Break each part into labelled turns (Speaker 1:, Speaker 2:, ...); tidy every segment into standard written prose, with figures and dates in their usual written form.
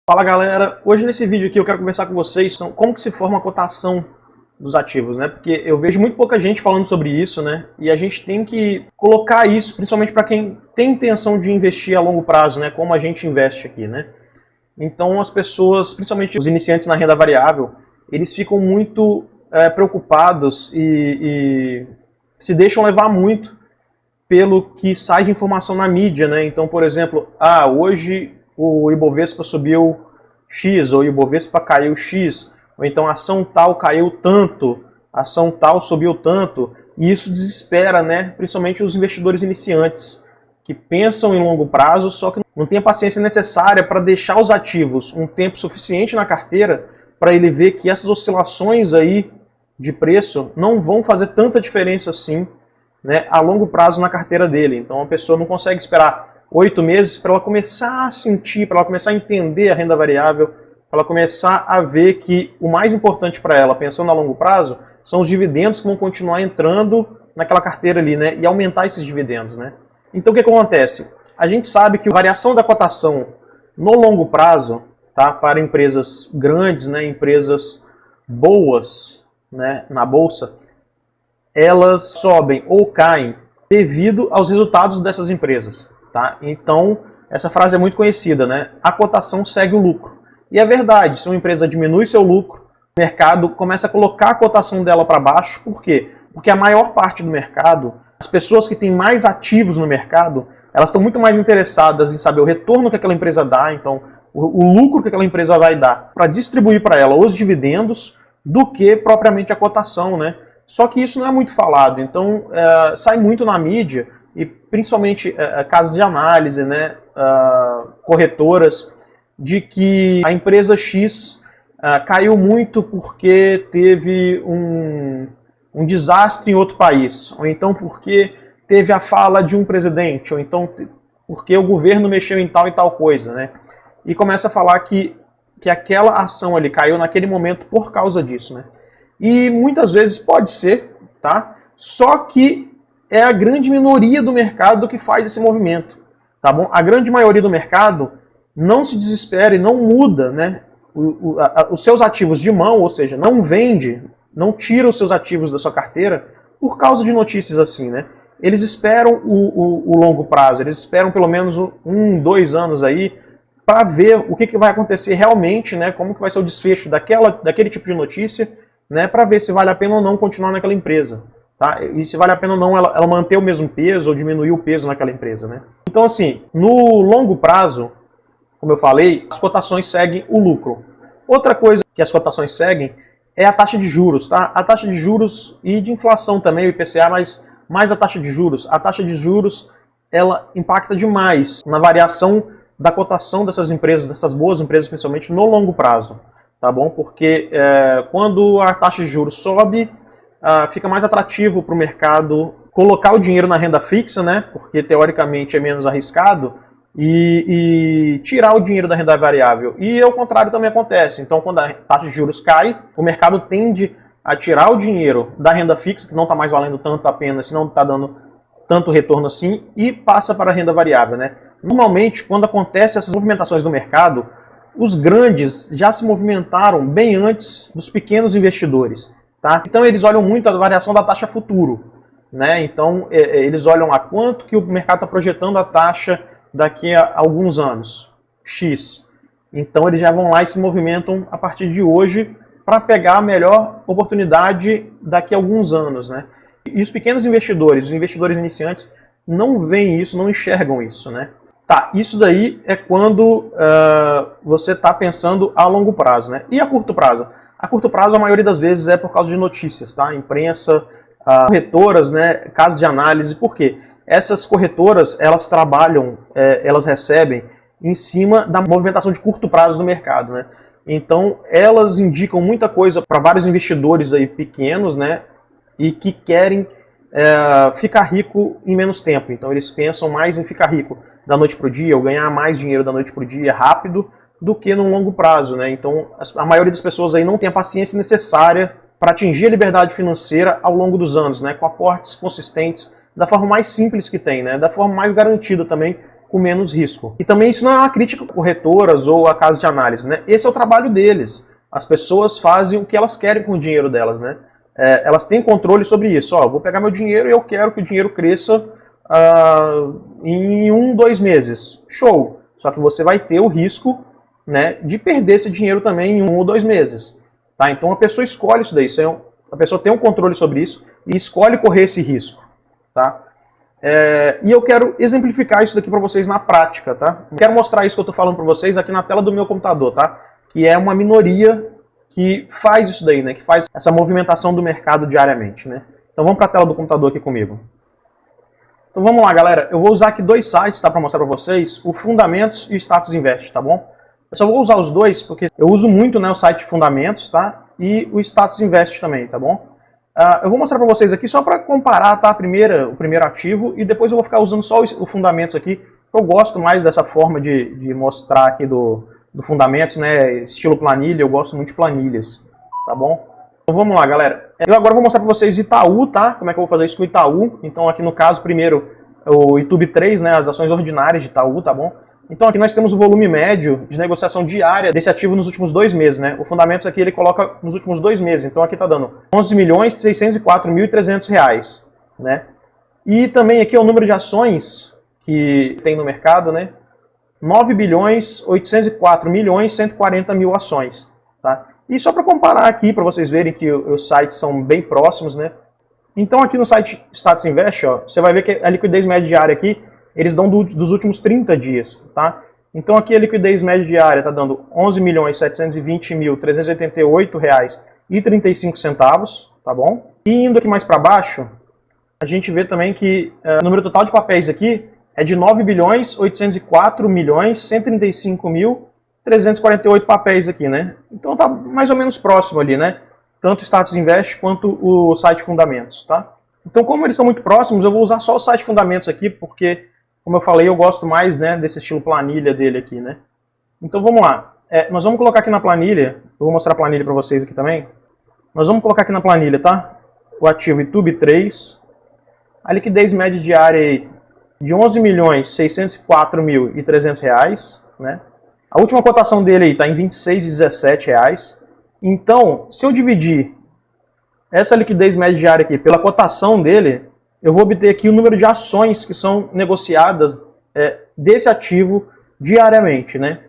Speaker 1: Fala galera, hoje nesse vídeo aqui eu quero conversar com vocês sobre como que se forma a cotação dos ativos, né? Porque eu vejo muito pouca gente falando sobre isso, né? E a gente tem que colocar isso, principalmente para quem tem intenção de investir a longo prazo, né? Como a gente investe aqui, né? Então as pessoas, principalmente os iniciantes na renda variável, eles ficam muito preocupados e se deixam levar muito pelo que sai de informação na mídia, né? Então, por exemplo, hoje o Ibovespa subiu X, ou o Ibovespa caiu X, ou então a ação tal caiu tanto, a ação tal subiu tanto, e isso desespera, né? Principalmente os investidores iniciantes, que pensam em longo prazo, só que não tem a paciência necessária para deixar os ativos um tempo suficiente na carteira para ele ver que essas oscilações aí de preço não vão fazer tanta diferença assim, né, a longo prazo na carteira dele. Então a pessoa não consegue esperar 8 meses para ela começar a sentir, para ela começar a entender a renda variável, para ela começar a ver que o mais importante para ela, pensando a longo prazo, são os dividendos que vão continuar entrando naquela carteira ali, né, e aumentar esses dividendos, né. Então o que acontece? A gente sabe que a variação da cotação no longo prazo, tá, para empresas grandes, né, empresas boas, né, na bolsa, elas sobem ou caem devido aos resultados dessas empresas. Tá? Então, essa frase é muito conhecida, né? A cotação segue o lucro. E é verdade, se uma empresa diminui seu lucro, o mercado começa a colocar a cotação dela para baixo. Por quê? Porque a maior parte do mercado, as pessoas que têm mais ativos no mercado, elas estão muito mais interessadas em saber o retorno que aquela empresa dá, então o lucro que aquela empresa vai dar, para distribuir para ela os dividendos, do que propriamente a cotação, né? Só que isso não é muito falado, então sai muito na mídia, e principalmente casas de análise, né, corretoras, de que a empresa X caiu muito porque teve um desastre em outro país, ou então porque teve a fala de um presidente, ou então porque o governo mexeu em tal e tal coisa, né, e começa a falar que aquela ação ali caiu naquele momento por causa disso, né. E muitas vezes pode ser, tá? Só que é a grande minoria do mercado que faz esse movimento, tá bom? A grande maioria do mercado não se desespera e não muda, né, os seus ativos de mão, ou seja, não vende, não tira os seus ativos da sua carteira por causa de notícias assim, né? Eles esperam o longo prazo, eles esperam pelo menos 2 anos aí para ver o que vai acontecer realmente, né? Como que vai ser o desfecho daquele tipo de notícia, né? Para ver se vale a pena ou não continuar naquela empresa. Tá? E se vale a pena ou não ela manter o mesmo peso ou diminuir o peso naquela empresa, né? Então assim, no longo prazo, como eu falei, as cotações seguem o lucro. Outra coisa que as cotações seguem é a taxa de juros, tá? A taxa de juros e de inflação também, o IPCA, mas mais a taxa de juros. A taxa de juros, ela impacta demais na variação da cotação dessas empresas, dessas boas empresas, principalmente no longo prazo, tá bom? Porque quando a taxa de juros sobe, fica mais atrativo para o mercado colocar o dinheiro na renda fixa, né? Porque teoricamente é menos arriscado, e tirar o dinheiro da renda variável. E ao contrário também acontece. Então, quando a taxa de juros cai, o mercado tende a tirar o dinheiro da renda fixa, que não está mais valendo tanto a pena, se não está dando tanto retorno assim, e passa para a renda variável, né? Normalmente, quando acontecem essas movimentações no mercado, os grandes já se movimentaram bem antes dos pequenos investidores. Tá? Então eles olham muito a variação da taxa futuro, né? Então eles olham a quanto que o mercado está projetando a taxa daqui a alguns anos, X. Então eles já vão lá e se movimentam a partir de hoje para pegar a melhor oportunidade daqui a alguns anos, né? E os pequenos investidores, os investidores iniciantes, não veem isso, não enxergam isso, né? Tá, isso daí é quando você está pensando a longo prazo, né? E a curto prazo? A curto prazo, a maioria das vezes é por causa de notícias, tá? Imprensa, corretoras, né? Casas de análise. Por quê? Essas corretoras, elas trabalham, elas recebem em cima da movimentação de curto prazo do mercado, né? Então, elas indicam muita coisa para vários investidores aí pequenos, né? E que querem ficar rico em menos tempo. Então, eles pensam mais em ficar rico da noite para o dia, ou ganhar mais dinheiro da noite para o dia rápido, do que no longo prazo, né? Então, a maioria das pessoas aí não tem a paciência necessária para atingir a liberdade financeira ao longo dos anos, né? Com aportes consistentes, da forma mais simples que tem, né? Da forma mais garantida também, com menos risco. E também isso não é uma crítica a corretoras ou a casas de análise, né? Esse é o trabalho deles. As pessoas fazem o que elas querem com o dinheiro delas, né? Elas têm controle sobre isso. Ó, vou pegar meu dinheiro e eu quero que o dinheiro cresça em 1, 2 meses. Show! Só que você vai ter o risco, né, de perder esse dinheiro também em 1 ou 2 meses. Tá? Então a pessoa escolhe isso daí. A pessoa tem um controle sobre isso e escolhe correr esse risco. Tá? E eu quero exemplificar isso daqui para vocês na prática. Tá? Eu quero mostrar isso que eu estou falando para vocês aqui na tela do meu computador. Tá? Que é uma minoria que faz isso daí, né? Que faz essa movimentação do mercado diariamente. Né? Então vamos para a tela do computador aqui comigo. Então vamos lá, galera. Eu vou usar aqui 2 sites, tá, para mostrar para vocês, o Fundamentos e o Status Invest, tá bom? Eu só vou usar os dois porque eu uso muito, né, o site Fundamentos, tá? E o Status Invest também, tá bom? Eu vou mostrar para vocês aqui só para comparar, tá? O primeiro ativo e depois eu vou ficar usando só o Fundamentos aqui. Eu gosto mais dessa forma de mostrar aqui do Fundamentos, né? Estilo planilha, eu gosto muito de planilhas, tá bom? Então vamos lá, galera. Eu agora vou mostrar para vocês Itaú, tá? Como é que eu vou fazer isso com o Itaú. Então aqui no caso, primeiro, o YouTube 3, né? As ações ordinárias de Itaú, tá bom? Então aqui nós temos o volume médio de negociação diária desse ativo nos últimos 2 meses, né? O Fundamentos aqui ele coloca nos últimos 2 meses. Então aqui tá dando R$11.604.300, né? E também aqui é o número de ações que tem no mercado, né? 9.804.140.000 ações, tá? E só para comparar aqui, para vocês verem que os sites são bem próximos, né? Então aqui no site Status Invest, ó, você vai ver que a liquidez média diária aqui, eles dão dos últimos 30 dias, tá? Então aqui a liquidez média diária está dando R$11.720.388,35, tá bom? E indo aqui mais para baixo, a gente vê também que o número total de papéis aqui é de 9.804.135.348 papéis aqui, né? Então tá mais ou menos próximo ali, né? Tanto o Status Invest quanto o site Fundamentos, tá? Então como eles estão muito próximos, eu vou usar só o site Fundamentos aqui, porque, como eu falei, eu gosto mais, né, desse estilo planilha dele aqui, né? Então vamos lá. Nós vamos colocar aqui na planilha, eu vou mostrar a planilha para vocês aqui também. Nós vamos colocar aqui na planilha, tá? O ativo YouTube 3, a liquidez média diária aí de R$11.604.300, né? A última cotação dele aí está em R$26,17. Então, se eu dividir essa liquidez média diária aqui pela cotação dele, eu vou obter aqui o número de ações que são negociadas desse ativo diariamente, né?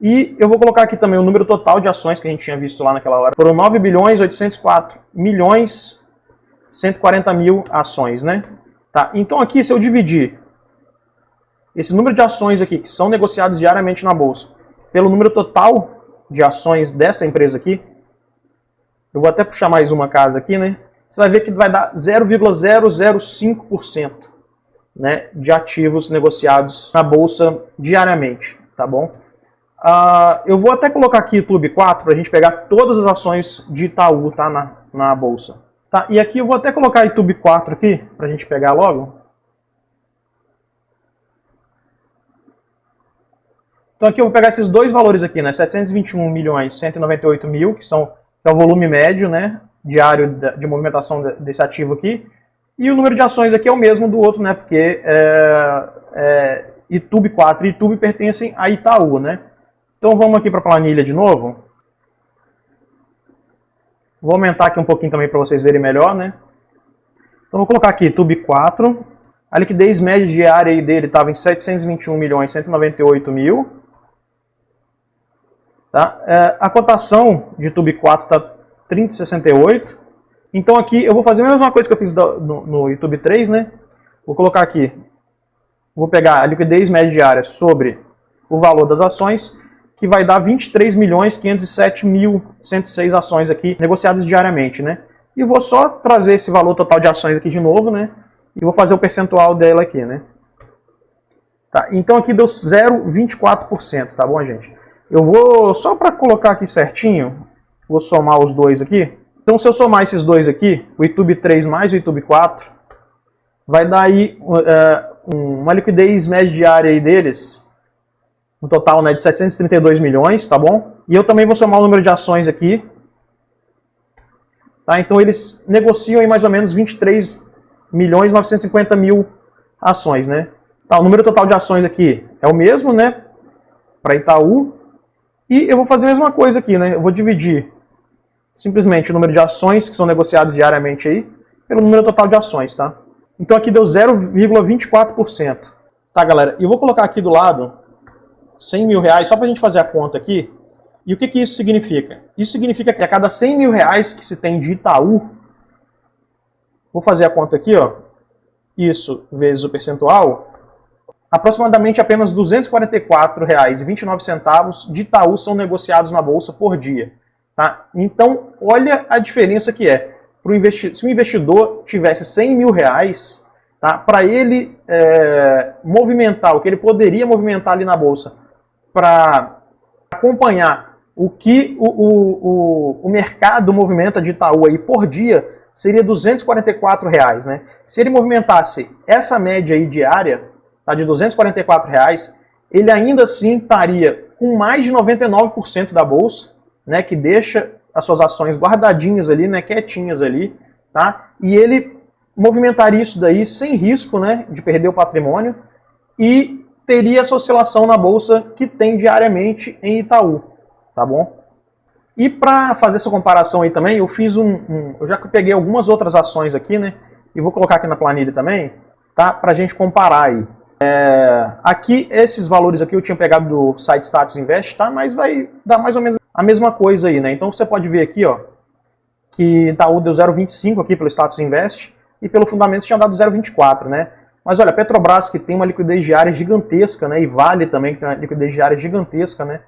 Speaker 1: E eu vou colocar aqui também o número total de ações que a gente tinha visto lá naquela hora. Foram 9.804.140.000 ações, né? Tá, então aqui, se eu dividir esse número de ações aqui, que são negociadas diariamente na bolsa, pelo número total de ações dessa empresa aqui, eu vou até puxar mais uma casa aqui, né? Você vai ver que vai dar 0,005%, né, de ativos negociados na bolsa diariamente, tá bom? Eu vou até colocar aqui YouTube 4 para a gente pegar todas as ações de Itaú, tá, na bolsa. Tá, e aqui eu vou até colocar YouTube 4 aqui para a gente pegar logo. Então aqui eu vou pegar esses dois valores aqui, né? 721.198.000, que é o volume médio, né, diário de movimentação desse ativo aqui. E o número de ações aqui é o mesmo do outro, né? Porque YouTube 4 e YouTube pertencem a Itaú, né? Então vamos aqui para a planilha de novo. Vou aumentar aqui um pouquinho também para vocês verem melhor, né? Então vou colocar aqui YouTube 4. A liquidez média diária aí dele estava em 721.198.000. Tá? A cotação de YouTube 4 está 30,68. Então aqui eu vou fazer a mesma coisa que eu fiz no YouTube 3, né? Vou colocar aqui, vou pegar a liquidez média diária sobre o valor das ações, que vai dar 23.507.106 ações aqui negociadas diariamente, né? E vou só trazer esse valor total de ações aqui de novo, né? E vou fazer o percentual dela aqui, né? Tá, então aqui deu 0,24%, tá bom, gente? Eu vou, só para colocar aqui certinho, vou somar os dois aqui. Então se eu somar esses dois aqui, o YouTube 3 mais o YouTube 4, vai dar aí uma liquidez média diária aí deles, um total, né, de 732 milhões, tá bom? E eu também vou somar o número de ações aqui. Tá? Então eles negociam em mais ou menos 23.950.000 ações, né? Tá, o número total de ações aqui é o mesmo, né? Para Itaú. E eu vou fazer a mesma coisa aqui, né? Eu vou dividir simplesmente o número de ações que são negociadas diariamente aí pelo número total de ações, tá? Então aqui deu 0,24%. Tá, galera? E eu vou colocar aqui do lado 100 mil reais, só para a gente fazer a conta aqui. E o que que isso significa? Isso significa que a cada 100 mil reais que se tem de Itaú, vou fazer a conta aqui, ó, isso vezes o percentual, aproximadamente apenas R$ 244,29 de Itaú são negociados na Bolsa por dia. Tá? Então, olha a diferença que é. Se o investidor tivesse 100 mil reais, tá, para ele movimentar o que ele poderia movimentar ali na Bolsa, para acompanhar o que o mercado movimenta de Itaú aí por dia, seria R$ 244, né? Se ele movimentasse essa média aí diária, tá, de R$ 244, ele ainda assim estaria com mais de 99% da Bolsa, né, que deixa as suas ações guardadinhas ali, né, quietinhas ali, tá? E ele movimentaria isso daí sem risco, né, de perder o patrimônio e teria essa oscilação na bolsa que tem diariamente em Itaú, tá bom? E para fazer essa comparação aí também, eu fiz eu já peguei algumas outras ações aqui, né, e vou colocar aqui na planilha também, tá, pra gente comparar aí. Aqui, esses valores aqui eu tinha pegado do site Status Invest, tá, mas vai dar mais ou menos a mesma coisa aí, né? Então você pode ver aqui, ó, que Itaú deu 0,25 aqui pelo Status Invest e pelo Fundamentos tinha dado 0,24, né? Mas olha, Petrobras, que tem uma liquidez diária gigantesca, né? E Vale também, que tem uma liquidez diária gigantesca, né?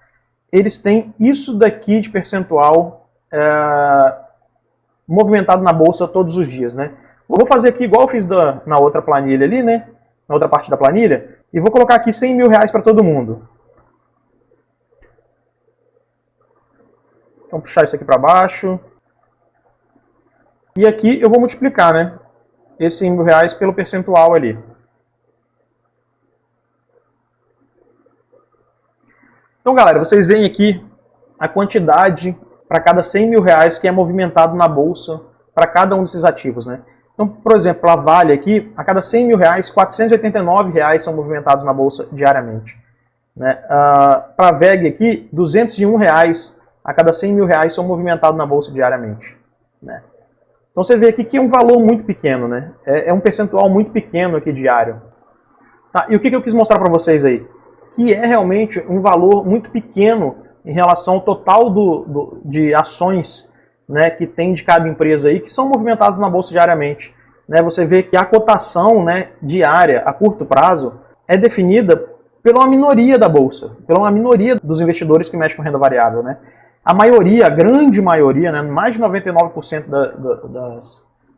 Speaker 1: Eles têm isso daqui de percentual movimentado na bolsa todos os dias, né? Eu vou fazer aqui igual eu fiz na outra planilha ali, né? Na outra parte da planilha, e vou colocar aqui 100 mil reais para todo mundo. Então, puxar isso aqui para baixo. E aqui eu vou multiplicar, né, esses 100 mil reais pelo percentual ali. Então, galera, vocês veem aqui a quantidade para cada 100 mil reais que é movimentado na bolsa para cada um desses ativos, né? Então, por exemplo, a Vale aqui, a cada 100 mil reais, R$ 489 são movimentados na bolsa diariamente. Né? Para a VEG aqui, R$ 201 a cada 100 mil reais são movimentados na bolsa diariamente. Né? Então você vê aqui que é um valor muito pequeno, né? É um percentual muito pequeno aqui diário. Tá, e o que eu quis mostrar para vocês aí? Que é realmente um valor muito pequeno em relação ao total de ações, né, que tem de cada empresa aí, que são movimentados na bolsa diariamente. Né, você vê que a cotação, né, diária, a curto prazo, é definida pela minoria da bolsa, pela minoria dos investidores que mexem com renda variável. Né. A maioria, a grande maioria, né, mais de 99%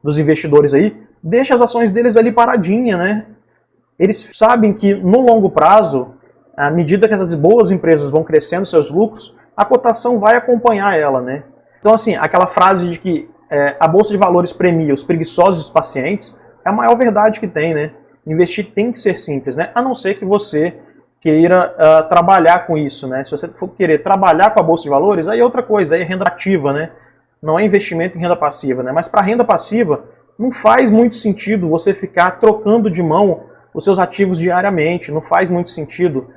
Speaker 1: dos investidores aí, deixa as ações deles ali paradinha. Né. Eles sabem que no longo prazo, à medida que essas boas empresas vão crescendo seus lucros, a cotação vai acompanhar ela, né. Então, assim, aquela frase de que a Bolsa de Valores premia os preguiçosos e os pacientes é a maior verdade que tem, né? Investir tem que ser simples, né? A não ser que você queira trabalhar com isso, né? Se você for querer trabalhar com a Bolsa de Valores, aí é outra coisa, aí é renda ativa, né? Não é investimento em renda passiva, né? Mas para renda passiva, não faz muito sentido você ficar trocando de mão os seus ativos diariamente, não faz muito sentido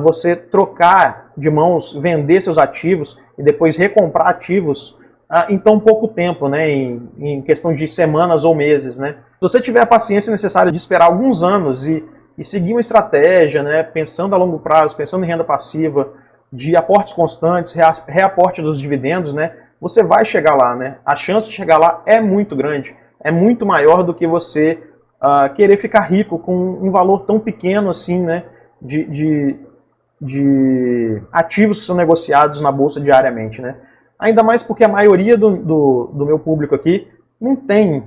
Speaker 1: você trocar de mãos, vender seus ativos e depois recomprar ativos em tão pouco tempo, né, em questão de semanas ou meses. Né. Se você tiver a paciência necessária de esperar alguns anos e seguir uma estratégia, né, pensando a longo prazo, pensando em renda passiva, de aportes constantes, reaporte dos dividendos, né, você vai chegar lá. Né. A chance de chegar lá é muito grande, é muito maior do que você querer ficar rico com um valor tão pequeno assim, né, de ativos que são negociados na bolsa diariamente, né? Ainda mais porque a maioria do meu público aqui não tem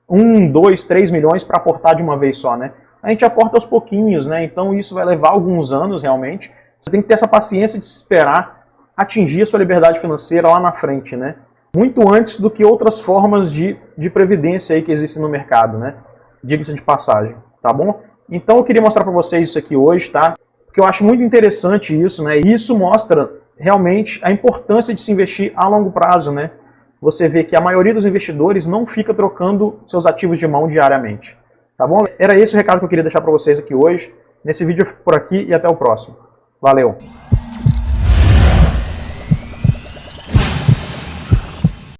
Speaker 1: 1, 2, 3 milhões para aportar de uma vez só, né? A gente aporta aos pouquinhos, né? Então isso vai levar alguns anos realmente. Você tem que ter essa paciência de esperar atingir a sua liberdade financeira lá na frente, né? Muito antes do que outras formas de previdência aí que existem no mercado, né? Diga-se de passagem, tá bom? Então eu queria mostrar para vocês isso aqui hoje, tá? Porque eu acho muito interessante isso, né? E isso mostra realmente a importância de se investir a longo prazo, né? Você vê que a maioria dos investidores não fica trocando seus ativos de mão diariamente, tá bom? Era esse o recado que eu queria deixar para vocês aqui hoje. Nesse vídeo eu fico por aqui e até o próximo. Valeu!